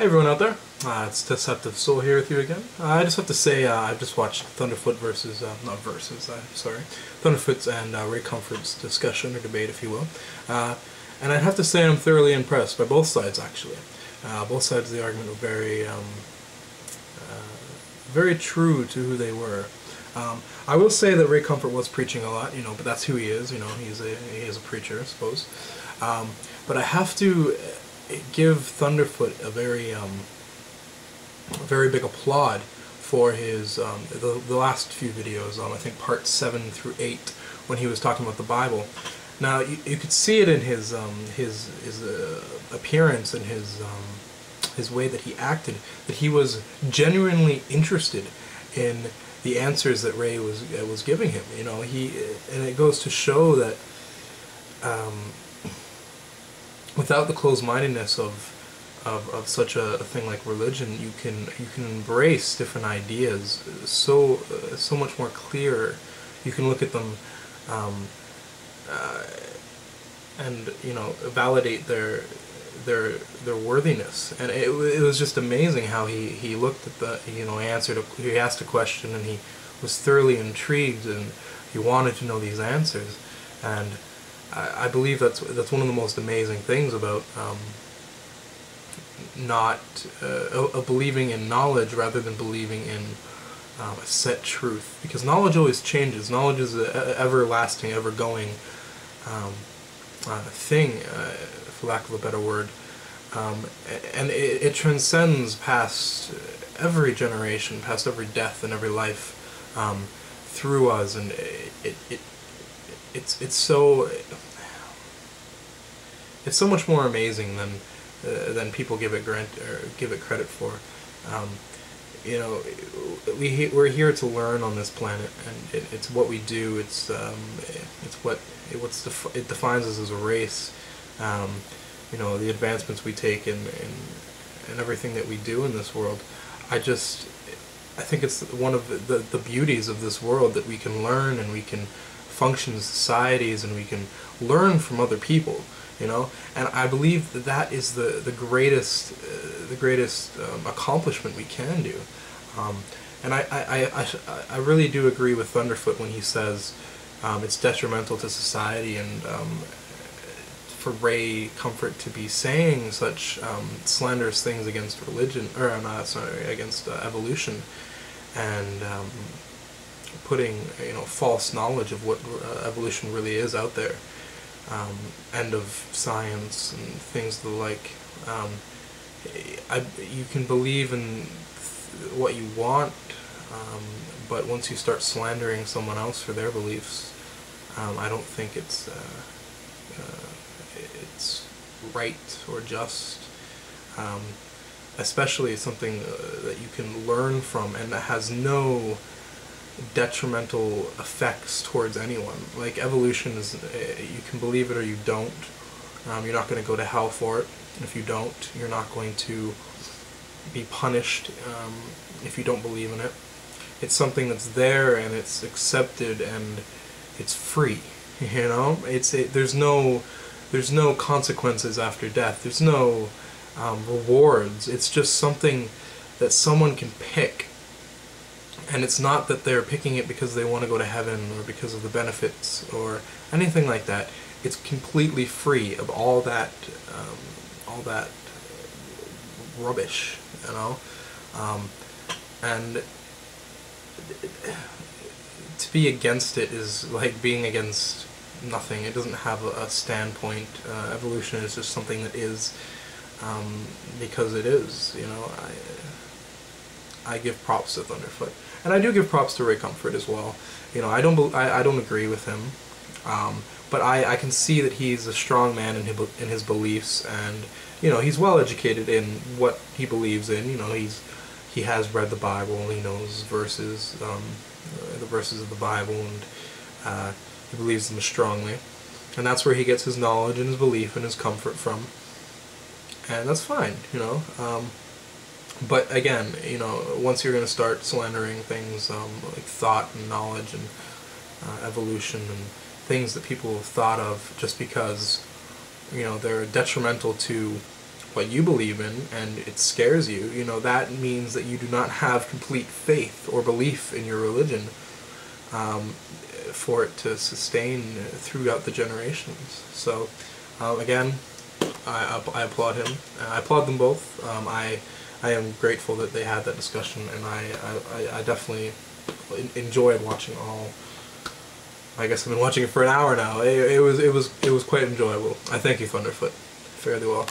Hey everyone out there, it's Deceptive Soul here with you again. I just have to say I've just watched Thunderfoot versus, Thunderfoot's and Raycomforts discussion, or debate if you will. And I'd have to say I'm thoroughly impressed by both sides actually. Both sides of the argument were very true to who they were. I will say that Raycomfort was preaching a lot, but that's who he is, he is a preacher, I suppose. But I have to give Thunderfoot a very big applaud for his the last few videos. I think parts 7 through 8, when he was talking about the Bible. Now you could see it in his appearance and his way that he acted, that he was genuinely interested in the answers that Ray was giving him. And it goes to show that without the closed-mindedness of such a thing like religion, you can embrace different ideas so much more clear. You can look at them and validate their worthiness. And it was just amazing how he looked at he asked a question and he was thoroughly intrigued and he wanted to know these answers. And I believe that's one of the most amazing things about believing in knowledge rather than believing in a set truth, because knowledge always changes. Knowledge is an everlasting, ever-going thing, for lack of a better word, and it transcends past every generation, past every death and every life, through us, and it's so much more amazing than people give it credit for. We're here to learn on this planet, and it's what we do. It defines us as a race. The advancements we take and everything that we do in this world. I think it's one of the beauties of this world, that we can learn and we can function as societies and we can learn from other people, and I believe that is the greatest accomplishment we can do. And I really do agree with Thunderfoot when he says it's detrimental to society, and for Raycomfort to be saying such slanderous things against religion, or against evolution, and putting false knowledge of what evolution really is out there, and of science and things of the like. You can believe in what you want, but once you start slandering someone else for their beliefs, I don't think it's right or just, especially something that you can learn from and that has no detrimental effects towards anyone. Like evolution is, you can believe it or you don't. You're not going to go to hell for it. If you don't, you're not going to be punished if you don't believe in it. It's something that's there and it's accepted and it's free. There's no consequences after death. There's no rewards. It's just something that someone can pick. And it's not that they're picking it because they want to go to heaven or because of the benefits or anything like that. It's completely free of all that rubbish, and to be against it is like being against nothing. It doesn't have a standpoint. Evolution is just something that is, because it is. I give props to Thunderfoot, and I do give props to Raycomfort as well. I don't agree with him, but I can see that he's a strong man in his beliefs, and he's well educated in what he believes in. He has read the Bible and he knows verses, the verses of the Bible, and he believes them strongly, and that's where he gets his knowledge and his belief and his comfort from, and that's fine. But again, once you're going to start slandering things like thought and knowledge and evolution and things that people have thought of just because they're detrimental to what you believe in and it scares you, you know, that means that you do not have complete faith or belief in your religion for it to sustain throughout the generations. So again, I applaud him. I applaud them both. I am grateful that they had that discussion, and I definitely enjoyed watching all. I guess I've been watching it for an hour now. It was quite enjoyable. I thank you, Thunderfoot. Fairly well.